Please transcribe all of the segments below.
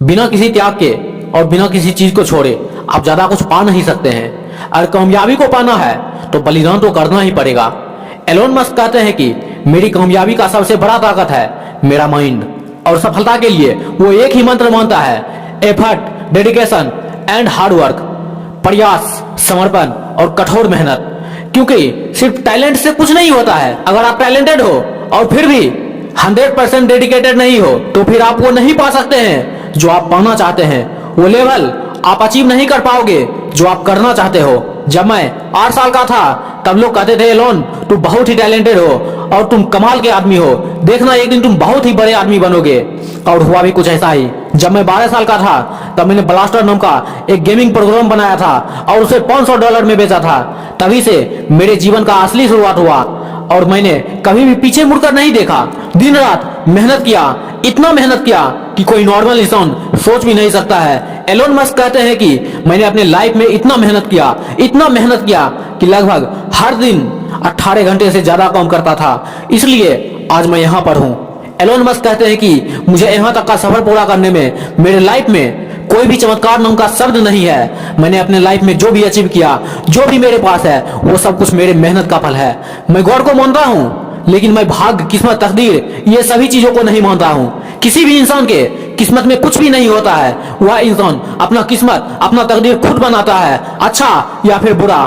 बिना किसी त्याग के और बिना किसी चीज को छोड़े आप ज्यादा कुछ पा नहीं सकते हैं। अगर कामयाबी को पाना है तो बलिदान तो करना ही पड़ेगा। एलोन मस्क कहते हैं कि मेरी कामयाबी का सबसे बड़ा ताकत है मेरा माइंड, और सफलता के लिए वो एक ही मंत्र मानता है, effort, dedication and hard work. प्रयास, समर्पण और कठोर मेहनत। क्योंकि सिर्फ टैलेंट से कुछ नहीं होता है। अगर आप टैलेंटेड हो और फिर भी 100% डेडिकेटेड नहीं हो तो फिर आप वो नहीं पा सकते हैं जो आप पाना चाहते हैं। वो लेवल आप अचीव नहीं कर पाओगे जो आप करना चाहते हो। जब मैं 8 साल का था तब लोग कहते थे एलोन तुम बहुत ही टैलेंटेड हो और तुम कमाल के आदमी हो, देखना एक दिन तुम बहुत ही बड़े आदमी बनोगे। और हुआ भी कुछ ऐसा ही। जब मैं 12 साल का था तब मैंने ब्लास्टर नाम का एक गेमिंग प्रोग्राम बनाया था और उसे $500 में बेचा था। तभी से मेरे जीवन का असली शुरुआत हुआ और मैंने कभी भी पीछे मुड़कर नहीं देखा। दिन रात मेहनत किया, इतना मेहनत किया कि कोई नॉर्मल इंसान सोच भी नहीं सकता है। एलोन मस्क कहते हैं कि मैंने अपने लाइफ में इतना मेहनत किया, इतना मेहनत किया कि लगभग हर दिन 18 घंटे से ज्यादा काम करता था, इसलिए आज मैं यहाँ पर हूँ। एलोन मस्क कहते हैं कि मुझे यहाँ तक का सफर पूरा करने में मेरे लाइफ में कोई भी चमत्कार नाम का शब्द नहीं है। मैंने अपने लाइफ में जो भी अचीव किया, जो भी मेरे पास है, वो सब कुछ मेरे मेहनत का फल है। मैं गॉड को मानता हूँ, लेकिन मैं भाग्य, किस्मत, तकदीर ये सभी चीजों को नहीं मानता हूँ। किसी भी इंसान के किस्मत में कुछ भी नहीं होता है। वह इंसान अपना किस्मत, अपना तकदीर खुद बनाता है, अच्छा या फिर बुरा।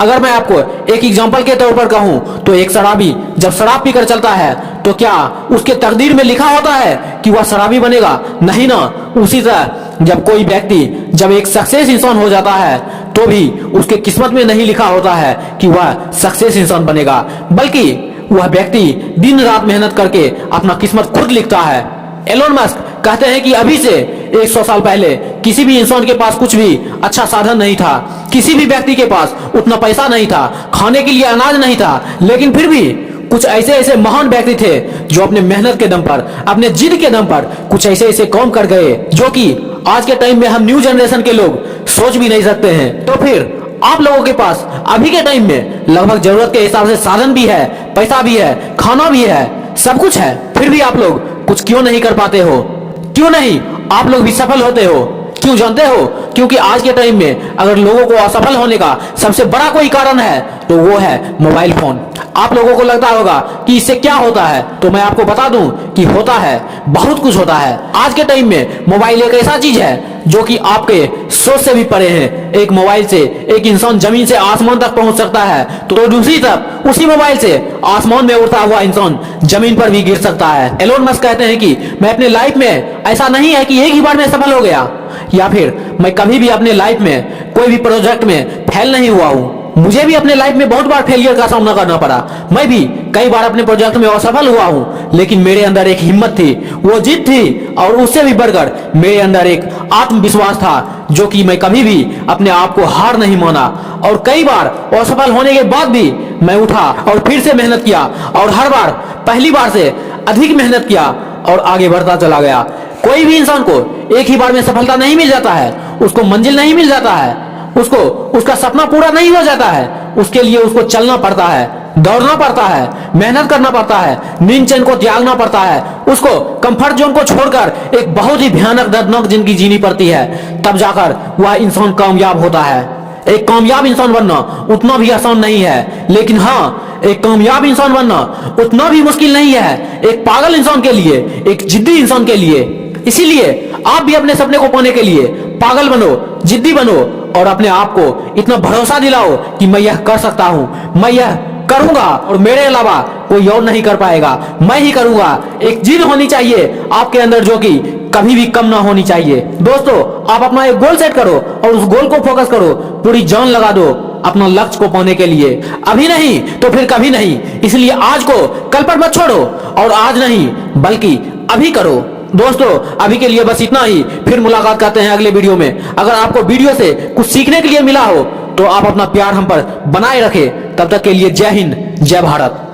अगर मैं आपको एक एग्जांपल के तौर पर कहूं तो एक शराबी जब शराब पीकर चलता है तो क्या उसके तकदीर में लिखा होता है कि वह शराबी बनेगा? नहीं ना। उसी तरह जब कोई व्यक्ति जब एक सक्सेस इंसान हो जाता है तो भी उसके किस्मत में नहीं लिखा होता है कि वह सक्सेस इंसान बनेगा, बल्कि वह व्यक्ति दिन रात मेहनत करके अपना किस्मत खुद लिखता है। एलोन मस्क कहते हैं कि अभी से 100 साल पहले किसी भी इंसान के पास कुछ भी अच्छा साधन नहीं था, किसी भी व्यक्ति के पास उतना पैसा नहीं था, खाने के लिए अनाज नहीं था, लेकिन फिर भी कुछ ऐसे ऐसे महान व्यक्ति थे जो अपने मेहनत के दम पर, अपने जिद के दम पर कुछ ऐसे ऐसे काम कर गए जो कि आज के टाइम में हम न्यू जनरेशन के लोग सोच भी नहीं सकते हैं। तो फिर आप लोगों के पास अभी के टाइम में लगभग जरूरत के हिसाब से साधन भी है, पैसा भी है, खाना भी है, सब कुछ है, फिर भी आप लोग कुछ क्यों नहीं कर पाते हो? क्यों नहीं आप लोग भी सफल होते हो? क्यों जानते हो? क्योंकि आज के टाइम में अगर लोगों को असफल होने का सबसे बड़ा कोई कारण है तो वो है मोबाइल फोन। आप लोगों को लगता होगा कि इससे क्या होता है, तो मैं आपको बता दूं कि होता है, बहुत कुछ होता है। आज के टाइम में मोबाइल एक ऐसा चीज है जो कि आपके सोच से भी परे है। एक मोबाइल से एक इंसान जमीन से आसमान तक पहुंच सकता है, तो दूसरी तरफ उसी मोबाइल से आसमान में उड़ता हुआ इंसान जमीन पर भी गिर सकता है। एलोन मस्क कहते हैं कि मैं अपने लाइफ में ऐसा नहीं है कि एक ही बार में सफल हो गया, या फिर मैं कभी भी अपने लाइफ में कोई भी प्रोजेक्ट में फेल नहीं हुआ हूँ। मुझे भी अपने लाइफ में बहुत बार फेलियर का सामना करना पड़ा, मैं भी कई बार अपने प्रोजेक्ट में असफल हुआ हूँ, लेकिन मेरे अंदर एक हिम्मत थी, वो जिद थी, और उससे भी बढ़कर मेरे अंदर एक आत्मविश्वास था जो कि मैं कभी भी अपने आप को हार नहीं माना। और कई बार असफल होने के बाद भी मैं उठा और फिर से मेहनत किया, और हर बार पहली बार से अधिक मेहनत किया और आगे बढ़ता चला गया। कोई भी इंसान को एक ही बार में सफलता नहीं मिल जाता है, उसको मंजिल नहीं मिल जाता है, उसको उसका सपना पूरा नहीं हो जाता है। उसके लिए उसको चलना पड़ता है, दौड़ना पड़ता है, मेहनत करना पड़ता है, नींद चैन को त्यागना पड़ता है, उसको कंफर्ट जोन को छोड़कर एक बहुत ही भयानक दर्दनाक जिंदगी जीनी पड़ती है, तब जाकर वह इंसान कामयाब होता है। एक कामयाब इंसान बनना उतना भी आसान नहीं है, लेकिन हाँ, एक कामयाब इंसान बनना उतना भी मुश्किल नहीं है एक पागल इंसान के लिए, एक जिद्दी इंसान के लिए। इसीलिए आप भी अपने सपने को पाने के लिए पागल बनो, जिद्दी बनो, और अपने आप को इतना भरोसा दिलाओ कि मैं यह कर सकता हूं, मैं यह करूंगा और मेरे अलावा कोई और नहीं कर पाएगा, मैं ही करूंगा। एक जिद होनी चाहिए आपके अंदर जो कि कभी भी कम ना होनी चाहिए। दोस्तों, आप अपना एक गोल सेट करो और उस गोल को फोकस करो, पूरी जान लगा दो अपना लक्ष्य को पाने के लिए। अभी नहीं तो फिर कभी नहीं, इसलिए आज को कल पर मत छोड़ो, और आज नहीं बल्कि अभी करो। दोस्तों, अभी के लिए बस इतना ही, फिर मुलाकात करते हैं अगले वीडियो में। अगर आपको वीडियो से कुछ सीखने के लिए मिला हो तो आप अपना प्यार हम पर बनाए रखें। तब तक के लिए जय हिंद, जय भारत।